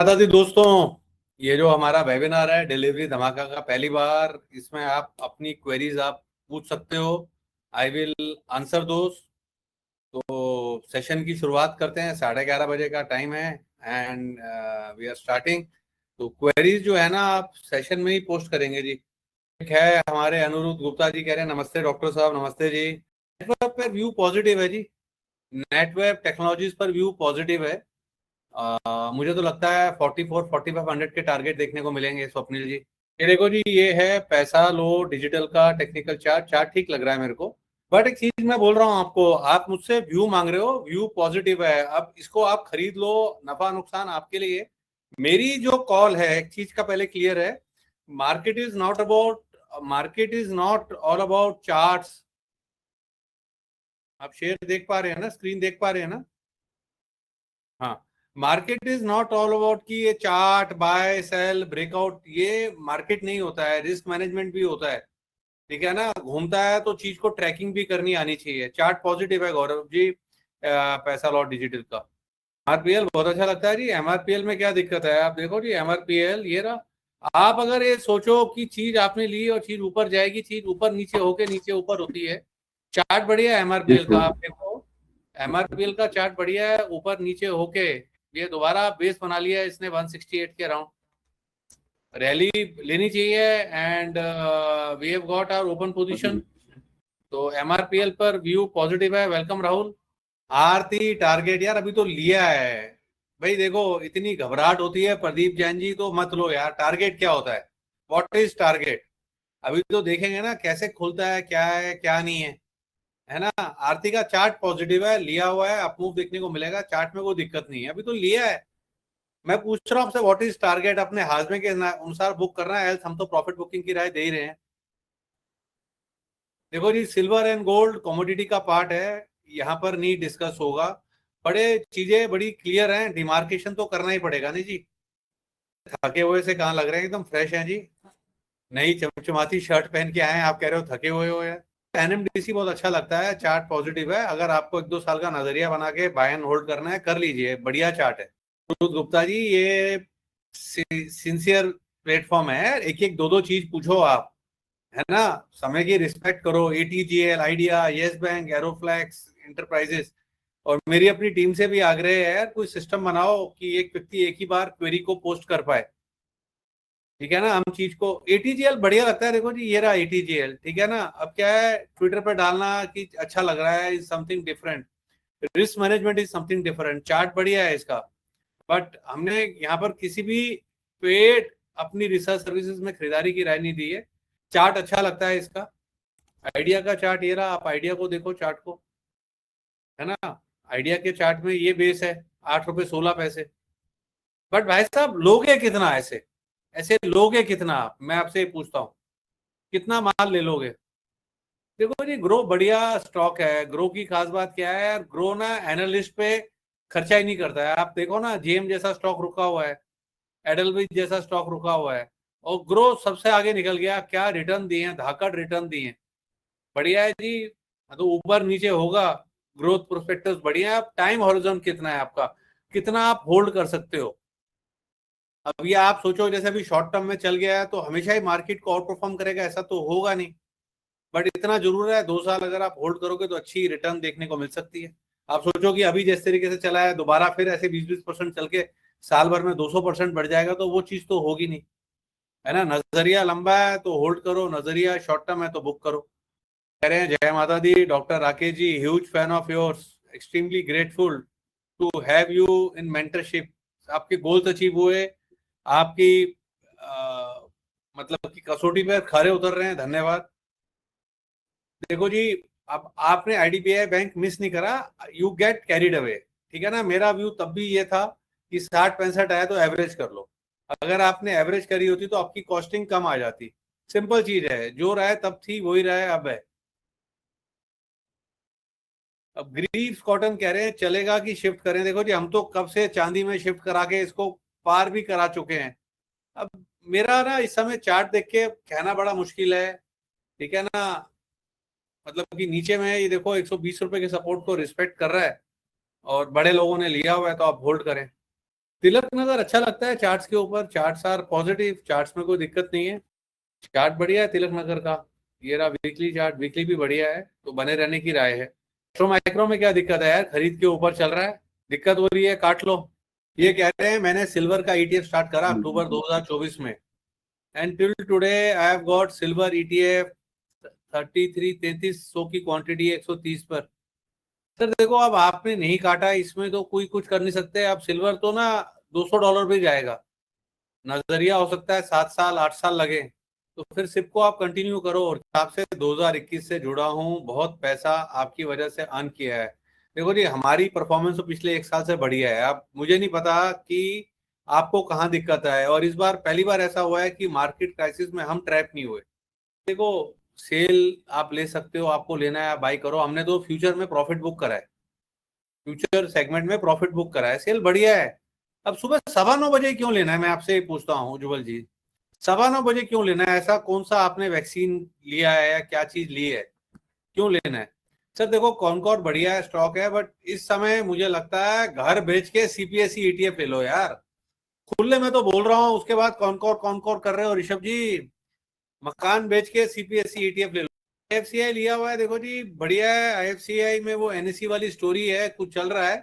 दादी दोस्तों, ये जो हमारा वेबिनार है डिलीवरी धमाका का, पहली बार इसमें आप अपनी क्वेरीज आप पूछ सकते हो। आई विल आंसर दोस्त। तो सेशन की शुरुआत करते हैं। 11:30 बजे का टाइम है एंड वी आर स्टार्टिंग। तो क्वेरीज जो है ना, आप सेशन में ही पोस्ट करेंगे जी। एक है हमारे अनिरुद्ध गुप्ता जी, कह रहे हैं नमस्ते डॉक्टर साहब। नमस्ते जी। नेटवर्क पर व्यू पॉजिटिव है जी। नेटवर्क टेक्नोलॉजीज पर व्यू पॉजिटिव है। मुझे तो लगता है 44-4500 के टारगेट देखने को मिलेंगे स्वप्निल जी। ये देखो जी, ये है पैसा लो डिजिटल का टेक्निकल चार्ट। चार्ट ठीक लग रहा है मेरे को। बट एक चीज मैं बोल रहा हूँ आपको, आप मुझसे व्यू मांग रहे हो, व्यू पॉजिटिव है। अब इसको आप खरीद लो, नफा नुकसान आपके लिए। मेरी जो कॉल है, एक चीज का पहले क्लियर है, market is not all about charts. आप शेयर देख पा रहे हैं ना, स्क्रीन देख पा रहे हैं ना? हाँ। Market is not all about कि ये चार्ट बाय सेल ब्रेकआउट, ये मार्केट नहीं होता है। रिस्क मैनेजमेंट भी होता है, ठीक है ना। घूमता है तो चीज को ट्रैकिंग भी करनी आनी चाहिए। चार्ट पॉजिटिव है गौरव जी। पैसा लॉट डिजिटल का एमआरपीएल बहुत अच्छा लगता है जी। एमआरपीएल में क्या दिक्कत है? आप देखो जी, एमआरपीएल ये रहा। आप अगर ये सोचो कि चीज आपने ली और चीज ऊपर जाएगी, चीज ऊपर नीचे होके नीचे ऊपर होती है। चार्ट बढ़िया है एमआरपीएल का, आप देखो। एमआरपीएल का चार्ट बढ़िया है, ऊपर नीचे होके ये दोबारा बेस बना लिया है इसने 168 के अराउंड। रैली लेनी चाहिए and we have got our open position. तो एमआरपीएल पर व्यू पॉजिटिव है। वेलकम राहुल। आरती टारगेट यार अभी तो लिया है। भाई देखो, इतनी घबराहट होती है प्रदीप जैन जी, तो मत लो यार। टारगेट क्या होता है? What is target? अभी तो देखेंगे ना कैसे खुलता है क्या नहीं है ना। आरती का चार्ट पॉजिटिव है, लिया हुआ है, अपमूव देखने को मिलेगा। चार्ट में कोई दिक्कत नहीं है, अभी तो लिया है। मैं पूछ रहा हूँ आपसे, व्हाट इज टारगेट? अपने हाजमे के अनुसार बुक करना है, एल्स हम तो प्रॉफिट बुकिंग की राय दे ही रहे हैं। देखो जी, सिल्वर एंड गोल्ड कमोडिटी का पार्ट है, यहाँ पर नहीं डिस्कस होगा। बड़े चीजें बड़ी क्लियर हैं, डिमार्केशन तो करना ही पड़ेगा नहीं जी। थके हुए से कहाँ लग रहे हैं, एकदम फ्रेश हैं जी। नई चमचमाती शर्ट पहन के आए हैं, आप कह रहे हो थके हुए हो यार। एनएमडीसी बहुत अच्छा लगता है, चार्ट पॉजिटिव है। अगर आपको 1-2 साल का नजरिया बना के बाय एंड होल्ड करना है, कर लीजिए, बढ़िया चार्ट है। अनिरुद्ध गुप्ता जी, ये सिंसियर प्लेटफॉर्म है। एक एक दो दो चीज पूछो आप, है ना। समय की रिस्पेक्ट करो। ATGL, Idea, Yes Bank, Aeroflex Enterprises. और मेरी अपनी टीम से भी आग्रह है यार, कोई सिस्टम बनाओ कि एक व्यक्ति एक ही बार क्वेरी को पोस्ट कर पाए, ठीक है ना। हम चीज को एटीजीएल बढ़िया लगता है। देखो जी, ये रहा एटीजीएल, ठीक है ना। अब क्या है, ट्विटर पे डालना कि अच्छा लग रहा है, is something different. Risk management is something different. Chart बढ़िया है इसका। बट हमने यहाँ पर किसी भी पेड अपनी रिसर्च सर्विसेज में खरीदारी की राय नहीं दी है। चार्ट अच्छा लगता है इसका। आइडिया का चार्ट ये रहा, आप आइडिया को देखो, चार्ट को, है ना। आइडिया के चार्ट में ये बेस है, 8 रुपए 16 पैसे। बट भाई साहब, लोगे कितना ऐसे? ऐसे लोगे कितना आप? मैं आपसे पूछता हूँ, कितना माल ले लोगे? देखो जी, ग्रो बढ़िया स्टॉक है। ग्रो की खास बात क्या है यार, ग्रो ना एनालिस्ट पे खर्चा ही नहीं करता है। आप देखो ना, जेम जैसा स्टॉक रुका हुआ है, एडलविज जैसा स्टॉक रुका हुआ है, और ग्रो सबसे आगे निकल गया। क्या रिटर्न दिए हैं, धाकड़ रिटर्न दिए हैं। बढ़िया है जी। तो ऊपर नीचे होगा, ग्रोथ प्रोस्पेक्टस बढ़िया है। टाइम हॉरिजन कितना है आपका, कितना आप होल्ड कर सकते हो? अब ये आप सोचो, जैसे अभी शॉर्ट टर्म में चल गया है तो हमेशा ही मार्केट को आउट परफॉर्म करेगा, ऐसा तो होगा नहीं। बट इतना जरूर है, 2 साल अगर आप होल्ड करोगे तो अच्छी रिटर्न देखने को मिल सकती है। आप सोचो कि अभी जिस तरीके से चला है, दोबारा फिर ऐसे 20-20% चल के साल भर में 200% बढ़ जाएगा, तो वो चीज तो होगी नहीं, है ना। नजरिया लंबा है तो होल्ड करो, नजरिया शॉर्ट टर्म है तो बुक करो। कह रहे हैं जय माता दी doctor Rakesh ji, huge fan of yours, extremely grateful to have you in mentorship. आपके गोल्स अचीव हुए, आपकी मतलब कि कसौटी पे खरे उतर रहे हैं, धन्यवाद। देखो जी, अब आपने आईडीबीआई बैंक मिस नहीं करा, यू गेट कैरिड अवे, ठीक है ना। मेरा व्यू तब भी ये था कि 60-65 आया तो एवरेज कर लो। अगर आपने एवरेज करी होती तो आपकी कॉस्टिंग कम आ जाती। सिंपल चीज है, जो रहा है तब थी वही रहा है अब है। अब ग्रीव्स कॉटन कह रहे हैं चलेगा कि शिफ्ट करें? देखो जी, हम तो कब से चांदी में शिफ्ट करा के इसको पार भी करा चुके हैं। अब मेरा ना इस समय चार्ट देख के कहना बड़ा मुश्किल है, ठीक है ना। मतलब कि नीचे में ये देखो, 120 रुपए के सपोर्ट को रिस्पेक्ट कर रहा है और बड़े लोगों ने लिया हुआ है, तो आप होल्ड करें। तिलक नगर अच्छा लगता है चार्ट्स के ऊपर, चार्ट्स आर पॉजिटिव, चार्ट्स में कोई दिक्कत नहीं है, चार्ट बढ़िया है तिलक नगर का। ये रहा वीकली चार्ट, वीकली भी बढ़िया है, तो बने रहने की राय है। मेट्रो माइक्रो में क्या दिक्कत है यार, खरीद के ऊपर चल रहा है, दिक्कत हो रही है, काट लो। ये कह रहे हैं मैंने सिल्वर का ईटीएफ स्टार्ट करा अक्टूबर 2024 में, and till today I have got silver ETF 33-33 की क्वांटिटी है 130 पर। सर देखो अब आपने नहीं काटा, इसमें तो कोई कुछ कर नहीं सकते। अब सिल्वर तो ना $200 पे जाएगा, नजरिया हो सकता है 7 साल 8 साल लगे, तो फिर सिप को आप कंटिन्यू करो। और आपसे 2021 से जुड़ा हूँ, बहुत पैसा आपकी वजह से अर्न किया है। देखो जी हमारी परफॉर्मेंस तो पिछले 1 साल से बढ़िया है। अब मुझे नहीं पता कि आपको कहाँ दिक्कत है, और इस बार पहली बार ऐसा हुआ है कि मार्केट क्राइसिस में हम ट्रैप नहीं हुए। देखो सेल आप ले सकते हो, आपको लेना है आप बाई करो, हमने तो फ्यूचर में प्रॉफिट बुक करा है, फ्यूचर सेगमेंट में प्रॉफिट बुक करा है, सेल बढ़िया है। अब सुबह 9:15 बजे क्यों लेना है, मैं आपसे पूछता हूँ उज्जवल जी, 9:15 बजे क्यों लेना है? ऐसा कौन सा आपने वैक्सीन लिया है या क्या चीज ली है, क्यों लेना है? सर देखो कॉनकॉर्ड बढ़िया है, स्टॉक है, बट इस समय मुझे लगता है घर बेच के सीपीएसई ईटीएफ ले लो यार। खुले में तो बोल रहा हूँ, उसके बाद कॉनकॉर्ड कॉनकॉर्ड कर रहे हो ऋषभ जी। मकान बेच के सीपीएसई ईटीएफ ले लो। आईएफसीआई लिया हुआ है, देखो जी बढ़िया है। आईएफसीआई में वो एनएससी वाली स्टोरी है, कुछ चल रहा है,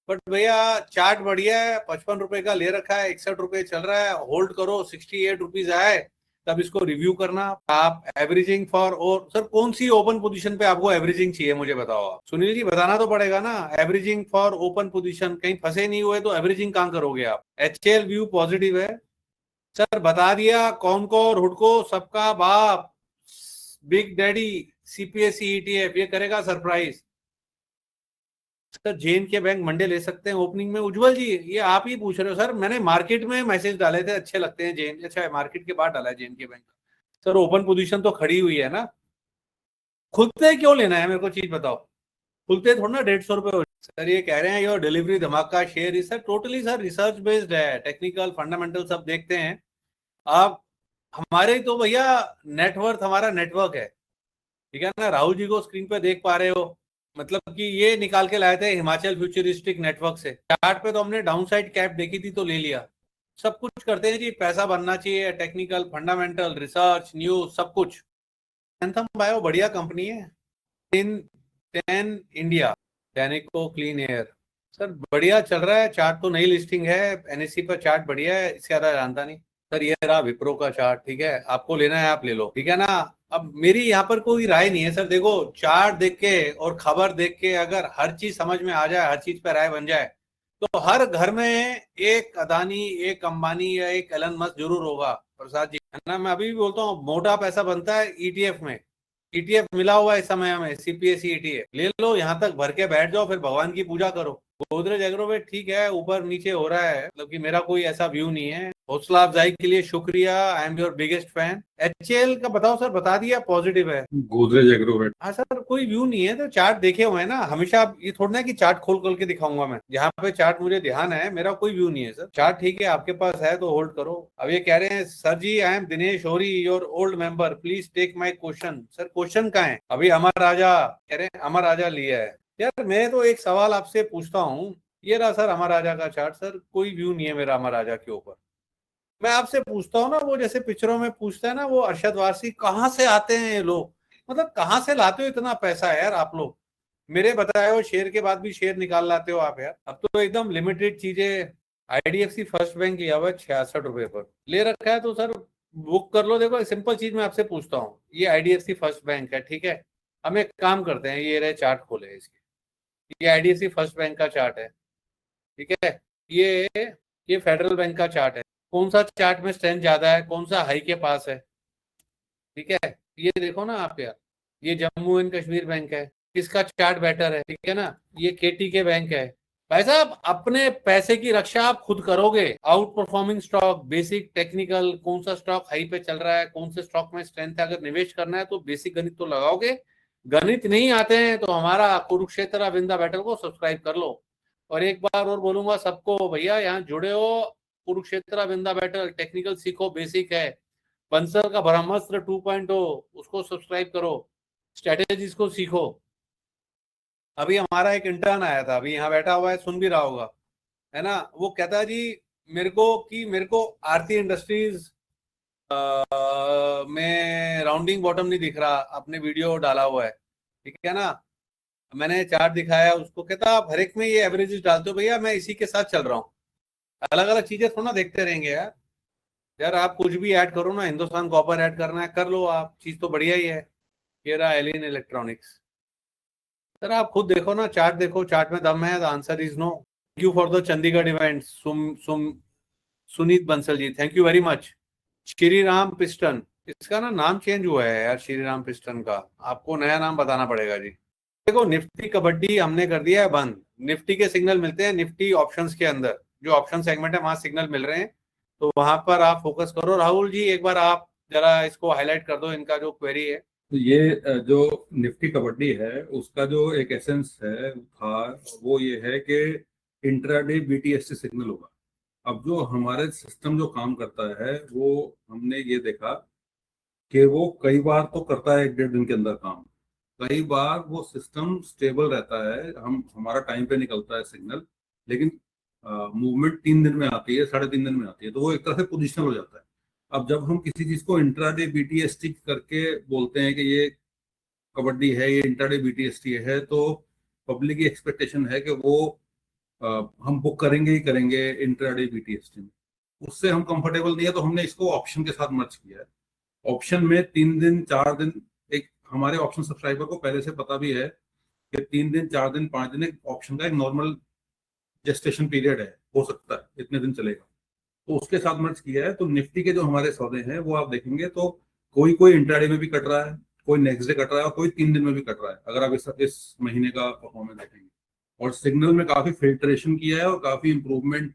बट भैया चार्ट बढ़िया है। 55 रुपए का ले रखा है, 61 रुपए चल रहा है, होल्ड करो। 68 रुपीज आए तब इसको रिव्यू करना। आप एवरेजिंग फॉर, और सर कौन सी ओपन पोजीशन पे आपको एवरेजिंग चाहिए मुझे बताओ आप, सुनील जी बताना तो पड़ेगा ना। एवरेजिंग फॉर ओपन पोजीशन, कहीं फंसे नहीं हुए तो एवरेजिंग कहाँ करोगे आप? एचएल व्यू पॉजिटिव है सर, बता दिया। कॉनको और हुडको सबका बाप, बिग डैडी सीपीएसई ईटीएफ, ये करेगा सरप्राइज। सर जेन के बैंक मंडे ले सकते हैं ओपनिंग में। उज्जवल जी ये आप ही पूछ रहे हो सर, मैंने मार्केट में मैसेज डाले थे, अच्छे लगते हैं जेन, अच्छा मार्केट के बाद डाला है जेन के बैंक। सर ओपन पोजीशन तो खड़ी हुई है ना, खुलते क्यों लेना है मेरे को चीज बताओ, खुलते थोड़ा ना 150 रुपए। सर ये कह रहे हैं योर डिलीवरी धमाका share is, sir totally sir research based है, टेक्निकल फंडामेंटल सब देखते हैं। आप हमारे तो भैया नेटवर्थ हमारा नेटवर्क है, ठीक है ना। राहुल जी को स्क्रीन पे देख पा रहे हो, मतलब कि ये निकाल के लाए थे हिमाचल फ्यूचरिस्टिक नेटवर्क से। चार्ट पे तो हमने डाउन साइड कैप देखी थी तो ले लिया। सब कुछ करते हैं जी, पैसा बनना चाहिए, टेक्निकल फंडामेंटल रिसर्च न्यूज सब कुछ। एंथम बायो बढ़िया कंपनी है। इन 10 इंडिया, टेनिको क्लीन एयर, सर बढ़िया चल रहा है। चार्ट तो नई लिस्टिंग है एनएससी पर, चार्ट बढ़िया है, इससे ज्यादा जानता नहीं। सर ये रहा विप्रो का चार्ट, ठीक है, आपको लेना है आप ले लो, ठीक है ना। अब मेरी यहाँ पर कोई राय नहीं है सर, देखो चार्ट देख के और खबर देख के अगर हर चीज समझ में आ जाए, हर चीज पे राय बन जाए, तो हर घर में एक अदानी, एक अंबानी या एक एलन मस्क जरूर होगा प्रसाद जी, है ना। मैं अभी भी बोलता हूँ मोटा पैसा बनता है ईटीएफ में। ईटीएफ मिला हुआ है इस समय हमें, सीपीएसई ईटीएफ ले लो, यहाँ तक भर के बैठ जाओ, फिर भगवान की पूजा करो। गोदरेज एग्रोवेट ठीक है, ऊपर नीचे हो रहा है, मतलब कि मेरा कोई ऐसा व्यू नहीं है। हौसला अफजाई के लिए शुक्रिया, आई am your biggest fan. HL का बताओ सर, बता दिया पॉजिटिव है। गोदरेज एग्रोवेट, हाँ सर कोई व्यू नहीं है तो चार्ट देखे हुए हैं ना हमेशा। आप ये थोड़ा ना कि चार्ट खोल खोल के दिखाऊंगा मैं, जहाँ पे चार्ट मुझे ध्यान है, मेरा कोई व्यू नहीं है सर। चार्ट ठीक है आपके पास है तो होल्ड करो। अब ये कह रहे हैं sir ji I am Dinesh Hori your old member, please take my question. Sir question कहाँ है? अभी अमर राजा कह रहे हैं, अमर राजा लिया है। यार मैं तो एक सवाल आपसे पूछता हूँ, ये रहा सर अमर राजा का चार्ट। सर कोई व्यू नहीं है मेरा अमर राजा के ऊपर। मैं आपसे पूछता हूँ ना, वो जैसे पिक्चरों में पूछता है ना वो अरशद वारसी, कहाँ से आते हैं ये लोग, मतलब कहाँ से लाते हो इतना पैसा यार आप लोग? मेरे बताए हो शेयर के बाद भी शेयर निकाल लाते हो आप यार। अब तो एकदम लिमिटेड चीजें। आईडीएफसी फर्स्ट बैंक लिया हुआ है 66 रुपए पर, ले रखा है तो सर बुक कर लो। देखो सिंपल चीज मैं आपसे पूछता हूँ, ये आईडीएफसी फर्स्ट बैंक है, ठीक है। हम एक काम करते हैं, ये रहे चार्ट खोले इसके, ये आईडीएफसी फर्स्ट बैंक का चार्ट है, ठीक है। ये ये फेडरल बैंक का चार्ट है। कौन सा चार्ट में स्ट्रेंथ ज्यादा है, कौन सा हाई के पास है, ठीक है। ये देखो ना आप यार, ये जम्मू एंड कश्मीर बैंक है, किसका चार्ट बेटर है, ठीक है ना। ये केटी के बैंक है। भाई साहब अपने पैसे की रक्षा आप खुद करोगे। Out performing stock, basic technical, कौन सा स्टॉक हाई पे चल रहा है, कौन से स्टॉक में स्ट्रेंथ है, अगर निवेश करना है तो बेसिक गणित तो लगाओगे। गणित नहीं आते हैं तो हमारा कुरुक्षेत्र विंदा बैटल को सब्सक्राइब कर लो। और एक बार और बोलूंगा सबको, भैया यहाँ जुड़े हो, कुरुक्षेत्र विंदा बैटल टेक्निकल सीखो, बेसिक है। बंसल का ब्रह्मास्त्र 2.0 उसको सब्सक्राइब करो, स्ट्रेटेजीज को सीखो। अभी हमारा एक इंटर्न आया था, अभी यहाँ बैठा हुआ है, सुन भी रहा होगा, है ना। वो कहता है जी मेरे को आरती इंडस्ट्रीज में राउंडिंग बॉटम नहीं दिख रहा, आपने वीडियो डाला हुआ है, ठीक है ना। मैंने चार्ट दिखाया उसको, कहता आप हर एक में ये एवरेजेस डालते हो। भैया मैं इसी के साथ चल रहा हूँ, अलग अलग चीजें थोड़ा ना देखते रहेंगे यार। यार आप कुछ भी ऐड करो ना, हिंदुस्तान कॉपर ऐड करना है कर लो आप, चीज तो बढ़िया ही है। ये रहा एलियन इलेक्ट्रॉनिक्स। सर आप खुद देखो ना, चार्ट देखो, चार्ट में दम है। The answer is no. Thank you for the Chandigarh event Sunit Bansal ji, thank you very much. Shri Ram piston, इसका ना नाम चेंज हुआ है यार, श्री राम पिस्टन का आपको नया नाम बताना पड़ेगा जी। देखो निफ्टी कबड्डी हमने कर दिया है बंद। निफ्टी के सिग्नल मिलते हैं निफ्टी ऑप्शंस के अंदर, जो ऑप्शन सेगमेंट है वहां सिग्नल मिल रहे हैं, तो वहां पर आप फोकस करो। राहुल जी एक बार आप जरा इसको हाईलाइट कर दो, इनका जो क्वेरी है। तो ये जो निफ्टी कबड्डी है उसका जो एक एसेंस है था वो ये है कि इंट्राडे बीटीएससी सिग्नल होगा। अब जो हमारे सिस्टम जो काम करता है वो हमने ये देखा कि वो कई बार तो करता है 1-1.5 दिन के अंदर काम, कई बार वो सिस्टम स्टेबल रहता है, हमारा टाइम पे निकलता है सिग्नल, लेकिन मूवमेंट 3 दिन में आती है, 3.5 दिन में आती है, तो वो एक तरह से पोजिशनल हो जाता है। अब जब हम किसी चीज को इंट्राडे बीटीएसटी करके बोलते हैं कि ये कबड्डी है, ये इंट्राडे बीटीएसटी है, तो पब्लिक की एक्सपेक्टेशन है कि वो हम बुक करेंगे ही करेंगे इंट्राडे बीटीएसटी में। उससे हम कंफर्टेबल नहीं है, तो हमने इसको ऑप्शन के साथ मर्ज किया है। ऑप्शन में 3 दिन 4 दिन, एक हमारे ऑप्शन सब्सक्राइबर को पहले से पता भी है कि 3 दिन 4 दिन 5 दिन एक ऑप्शन का एक नॉर्मल जेस्टेशन पीरियड है, हो सकता है इतने दिन चलेगा, तो उसके साथ मर्ज किया है। तो निफ्टी के जो हमारे सौदे हैं वो आप देखेंगे तो कोई कोई इंट्राडे में भी कट रहा है, कोई नेक्स्ट डे कट रहा है, और कोई 3 दिन में भी कट रहा है, अगर आप इस महीने का परफॉर्मेंस देखेंगे। और सिग्नल में काफी फिल्ट्रेशन किया है और काफी इंप्रूवमेंट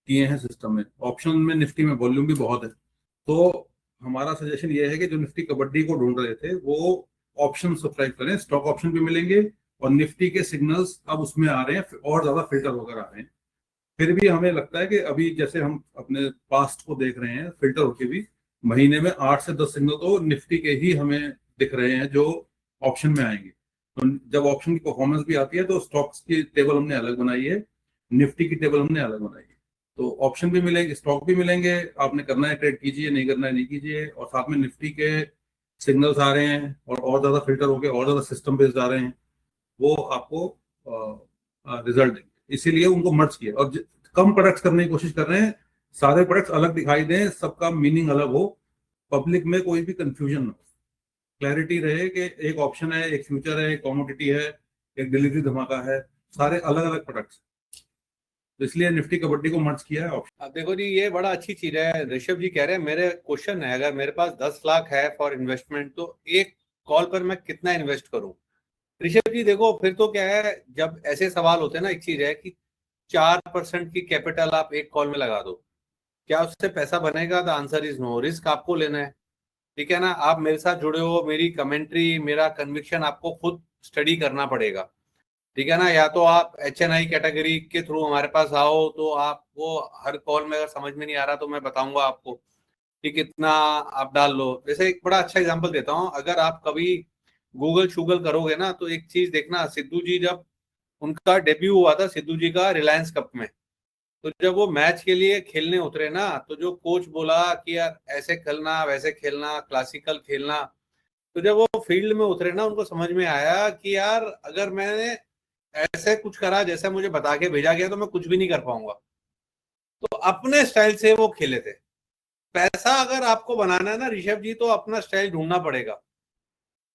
किए हैं सिस्टम में। ऑप्शन में निफ्टी में वॉल्यूम भी बहुत है, तो हमारा सजेशन ये है कि जो निफ्टी कबड्डी को ढूंढ रहे थे वो ऑप्शन सब्सक्राइब करें, स्टॉक ऑप्शन भी मिलेंगे और निफ्टी के सिग्नल्स अब उसमें आ रहे हैं और ज्यादा फिल्टर होकर आ रहे हैं। फिर भी हमें लगता है कि अभी जैसे हम अपने पास्ट को देख रहे हैं फिल्टर होके भी, महीने में 8 से 10 सिग्नल तो निफ्टी के ही हमें दिख रहे हैं जो ऑप्शन में आएंगे। तो जब ऑप्शन की परफॉर्मेंस भी आती है तो स्टॉक्स की टेबल हमने अलग बनाई है, निफ्टी की टेबल हमने अलग बनाई है। तो ऑप्शन भी मिलेंगे, स्टॉक भी मिलेंगे, आपने करना है ट्रेड कीजिए, नहीं करना है नहीं कीजिए। और साथ में निफ्टी के सिग्नल्स आ रहे हैं और ज्यादा फिल्टर होके और ज्यादा सिस्टम बेस्ड आ रहे हैं, वो आपको रिजल्ट देंगे, इसीलिए उनको मर्ज किया। और कम प्रोडक्ट्स करने की कोशिश कर रहे हैं, सारे प्रोडक्ट्स अलग दिखाई दें, सबका मीनिंग अलग हो, पब्लिक में कोई भी कंफ्यूजन ना हो, क्लैरिटी रहे कि एक ऑप्शन है, एक फ्यूचर है, एक कमोडिटी है, एक डिलीवरी धमाका है, सारे अलग अलग प्रोडक्ट्स। तो इसलिए निफ्टी कबड्डी को मर्ज किया है ऑप्शन। अब देखो जी ये बड़ा अच्छी चीज है। ऋषभ जी कह रहे हैं, मेरे क्वेश्चन है अगर मेरे पास 10 लाख है फॉर इन्वेस्टमेंट तो एक कॉल पर मैं कितना इन्वेस्ट करूं। ऋषभ जी देखो फिर तो क्या है, जब ऐसे सवाल होते हैं ना, एक चीज है कि 4% की कैपिटल आप एक कॉल में लगा दो, क्या उससे पैसा बनेगा? The answer is no. Risk आपको लेना है, ठीक है ना। आप मेरे साथ जुड़े हो, मेरी कमेंट्री मेरा कन्विक्शन आपको खुद स्टडी करना पड़ेगा, ठीक है ना। या तो आप HNI कैटेगरी के थ्रू हमारे पास आओ, तो आपको हर कॉल में अगर समझ में नहीं आ रहा तो मैं बताऊंगा आपको कि कितना आप डाल लो। जैसे एक बड़ा अच्छा एग्जांपल देता हूँ, अगर आप कभी गूगल शूगल करोगे ना तो एक चीज देखना, सिद्धू जी जब उनका डेब्यू हुआ था, सिद्धू जी का रिलायंस कप में, तो जब वो मैच के लिए खेलने उतरे ना, तो जो कोच बोला कि यार ऐसे खेलना वैसे खेलना क्लासिकल खेलना, तो जब वो फील्ड में उतरे ना, उनको समझ में आया कि यार अगर मैंने ऐसे कुछ करा जैसे मुझे बता के भेजा गया तो मैं कुछ भी नहीं कर पाऊंगा। तो अपने स्टाइल से वो खेले थे। पैसा अगर आपको बनाना है ना ऋषभ जी, तो अपना स्टाइल ढूंढना पड़ेगा,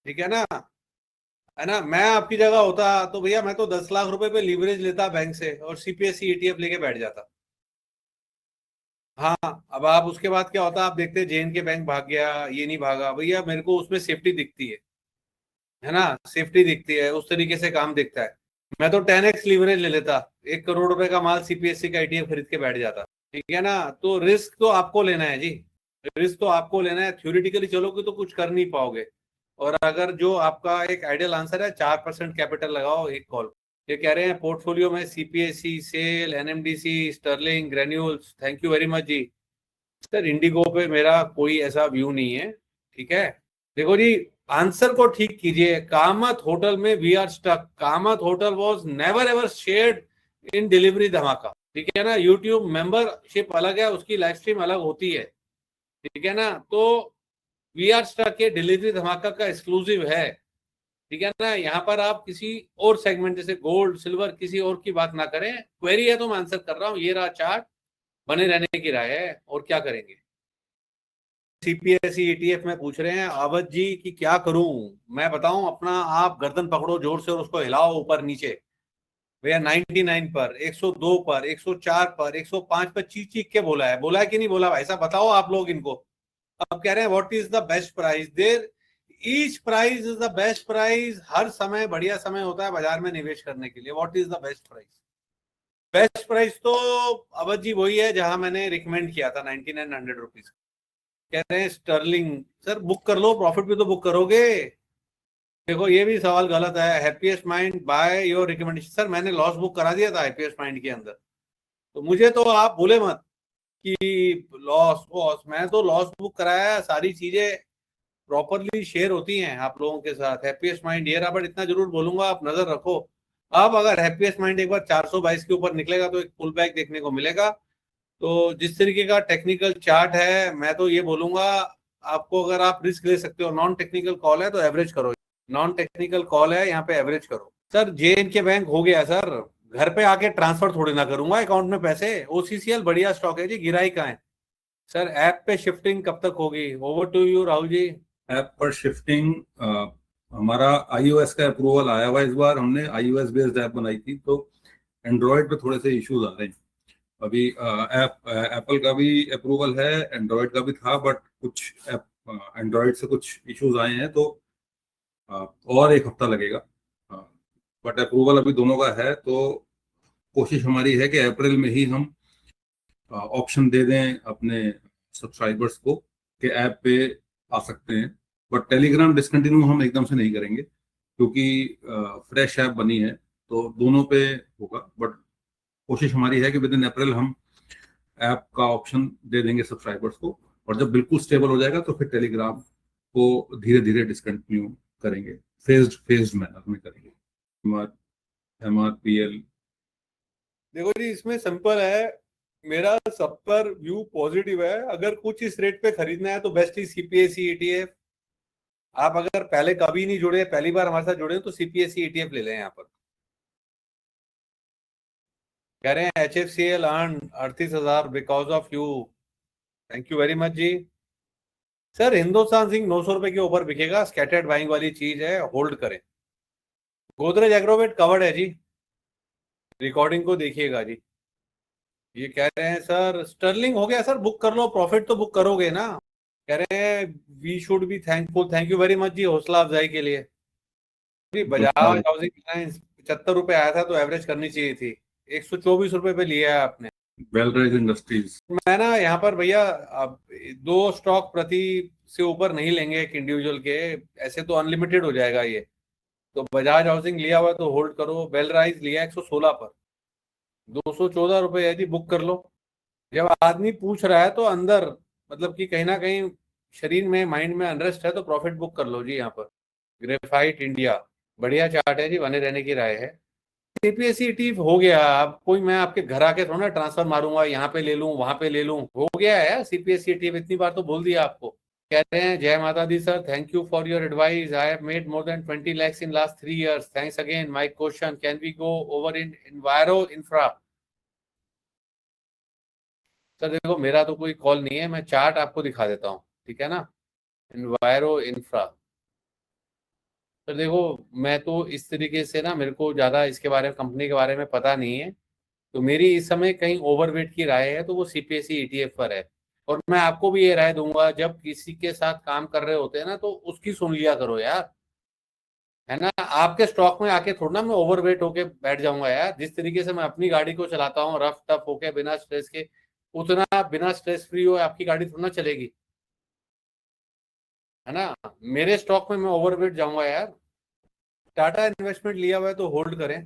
ठीक है ना। है ना, मैं आपकी जगह होता तो भैया मैं तो 10 लाख रुपए पे लीवरेज लेता बैंक से और CPSE ETF लेके बैठ जाता। हाँ, अब आप उसके बाद क्या होता, आप देखते JNK बैंक भाग गया, ये नहीं भागा। भैया मेरे को उसमें सेफ्टी दिखती है ना, सेफ्टी दिखती है, उस तरीके से काम दिखता है। मैं तो 10x लीवरेज ले लेता, 1 करोड़ रुपए का माल CPSE का ETF खरीद के बैठ जाता, ठीक है ना। तो रिस्क तो आपको लेना है जी, रिस्क तो आपको लेना है। थ्योरेटिकली चलोगे तो कुछ कर नहीं पाओगे। और अगर जो आपका एक आइडियल आंसर है 4% कैपिटल लगाओ एक कॉल। ये कह रहे हैं पोर्टफोलियो में CPSE, SAIL, NMDC, Sterling, Granules. Thank you very much ji. Sir IndiGo पे मेरा कोई ऐसा व्यू नहीं है, ठीक है। देखो जी आंसर को ठीक कीजिए। कामत होटल में we are stuck. Kamat hotel was never ever shared in delivery धमाका। ठीक है ना। यूट्यूब मेंबरशिप अलग है, उसकी लाइव स्ट्रीम अलग होती है, ठीक है ना। तो वी आर स्टक के डिलीवरी धमाका का एक्सक्लूसिव है, ठीक है ना। यहाँ पर आप किसी और सेगमेंट जैसे गोल्ड सिल्वर किसी और की बात ना करें। क्वेरी है तो मैं आंसर कर रहा हूँ, ये रहा चार्ट, बने रहने की राय है, और क्या करेंगे। सीपीएसई ईटीएफ में पूछ रहे हैं अवध जी कि क्या करूं। मैं बताऊं अपना, आप गर्दन पकड़ो जोर से और उसको हिलाओ ऊपर नीचे। भैया 99 पर, 102 पर, 104 पर, 105 पर चीख चीख के बोला है कि नहीं बोला भाई साहब, बताओ आप लोग इनको। अब कह रहे हैं what is the best price there, each price is the best price. हर समय बढ़िया समय होता है बाजार में निवेश करने के लिए। What is the best price? Best price तो अवध जी वही है जहां मैंने रिकमेंड किया था, 99 100 रुपीज। कह रहे हैं स्टर्लिंग, सर बुक कर लो, प्रॉफिट भी तो बुक करोगे। देखो ये भी सवाल गलत है। Happiest mind by your recommendation, sir मैंने लॉस बुक करा दिया था हैप्पीएस्ट माइंड के अंदर, तो मुझे तो आप भूले मत कि लॉस वॉस, मैं तो लॉस बुक कराया है। सारी चीजें प्रॉपरली शेयर होती हैं आप लोगों के साथ। हैप्पीएस्ट माइंड ये रहा, बट इतना जरूर बोलूंगा आप नजर रखो। अब अगर हैप्पीएस्ट माइंड एक बार 422 के ऊपर निकलेगा तो एक पुल बैक देखने को मिलेगा। तो जिस तरीके का टेक्निकल चार्ट है, मैं तो ये बोलूंगा आपको, अगर आप रिस्क ले सकते हो, नॉन टेक्निकल कॉल है तो एवरेज करो। नॉन टेक्निकल कॉल है, यहाँ पे एवरेज करो। सर JNK बैंक हो गया सर, घर पे आके ट्रांसफर थोड़ी ना करूंगा अकाउंट में पैसे। OCCL बढ़िया स्टॉक है जी, गिरा ही कहाँ है। सर ऐप पे शिफ्टिंग कब तक होगी? Over to you Rahul ji. App पर शिफ्टिंग, हमारा iOS का अप्रूवल आया हुआ है। इस बार हमने iOS बेस्ड ऐप बनाई थी, तो एंड्रॉयड पे थोड़े से इश्यूज आ रहे हैं अभी। एप्पल का भी अप्रूवल है, एंड्रॉयड का भी था, बट कुछ एंड्रॉयड से कुछ इश्यूज आए हैं, तो और एक हफ्ता लगेगा। बट अप्रूवल अभी दोनों का है, तो कोशिश हमारी है कि अप्रैल में ही हम ऑप्शन दे दें अपने सब्सक्राइबर्स को कि ऐप पे आ सकते हैं। बट टेलीग्राम डिसकंटिन्यू हम एकदम से नहीं करेंगे, क्योंकि फ्रेश ऐप बनी है, तो दोनों पे होगा। बट कोशिश हमारी है कि विद इन अप्रैल हम ऐप का ऑप्शन दे देंगे सब्सक्राइबर्स को, और जब बिल्कुल स्टेबल हो जाएगा तो फिर टेलीग्राम को धीरे धीरे डिसकंटिन्यू करेंगे, फेज्ड मैनर में करेंगे। MRPL। देखो जी इसमें सिंपल है, मेरा सब पर व्यू पॉजिटिव है। अगर कुछ इस रेट पे खरीदना है तो बेस्ट ही सीपीएसई ETF। आप अगर पहले कभी नहीं जुड़े, पहली बार हमारे साथ जुड़े तो सीपीएसई ETF ले लें। यहाँ पर कह रहे हैं HFCL earn 38,000 because of you. Thank you very much ji. Sir Hindustan Singh 900 रुपए के ऊपर बिकेगा, स्कैटर्ड बाइंग वाली चीज है, होल्ड करें। गोदरेज एग्रोवेट कवर्ड है जी, रिकॉर्डिंग को देखिएगा जी। ये कह रहे हैं सर स्टर्लिंग हो गया, सर बुक कर लो, प्रॉफिट तो बुक करोगे ना। कह रहे हैं we should be thankful, thank you very much ji हौसला अफजाई के लिए। जी बजाज हाउसिंग फाइनेंस 75 रुपए आया था तो एवरेज करनी चाहिए थी, 124 रुपए पे लिया है आपने। वेलरेज इंडस्ट्रीज। मैं ना यहाँ पर भैया अब 2 स्टॉक प्रति से ऊपर नहीं लेंगे एक इंडिविजुअल के, ऐसे तो अनलिमिटेड हो जाएगा ये। तो बजाज हाउसिंग लिया हुआ तो होल्ड करो। बेलराइज लिया 116 पर, 214 रुपए है जी, बुक कर लो। जब आदमी पूछ रहा है तो अंदर मतलब कि कहीं ना कहीं शरीर में माइंड में अनरेस्ट है, तो प्रॉफिट बुक कर लो जी यहाँ पर। ग्रेफाइट इंडिया बढ़िया चार्ट है जी, बने रहने की राय है। सीपीएसई टीफ हो गया। अब कोई मैं आपके घर आके थोड़ा ना ट्रांसफर मारूंगा, यहाँ पे ले लूं वहां पे ले लूं, हो गया है यार सीपीएसई टीफ, इतनी बार तो बोल दिया आपको। कह रहे हैं जय माता दी sir, thank you for your advice, I have made more than 20 lakhs in last 3 years, thanks again, my question can we go over in Enviro Infra. Sir देखो मेरा तो कोई कॉल नहीं है, मैं चार्ट आपको दिखा देता हूँ, ठीक है ना। एनवायरो इंफ्रा, सर देखो मैं तो इस तरीके से ना, मेरे को ज्यादा इसके बारे में कंपनी के बारे में पता नहीं है, तो मेरी इस समय कहीं ओवरवेट की राय है तो वो सीपीएसई ईटीएफ पर है। और मैं आपको भी ये राय दूंगा, जब किसी के साथ काम कर रहे होते हैं ना तो उसकी सुन लिया करो यार, है ना। आपके स्टॉक में आके थोड़ा ना मैं ओवरवेट होके बैठ जाऊंगा यार। जिस तरीके से मैं अपनी गाड़ी को चलाता हूँ रफ टफ होके बिना स्ट्रेस के, उतना बिना स्ट्रेस फ्री हो आपकी गाड़ी थोड़ा ना चलेगी, है ना। मेरे स्टॉक में मैं ओवरवेट जाऊंगा यार। टाटा इन्वेस्टमेंट लिया हुआ है तो होल्ड करें।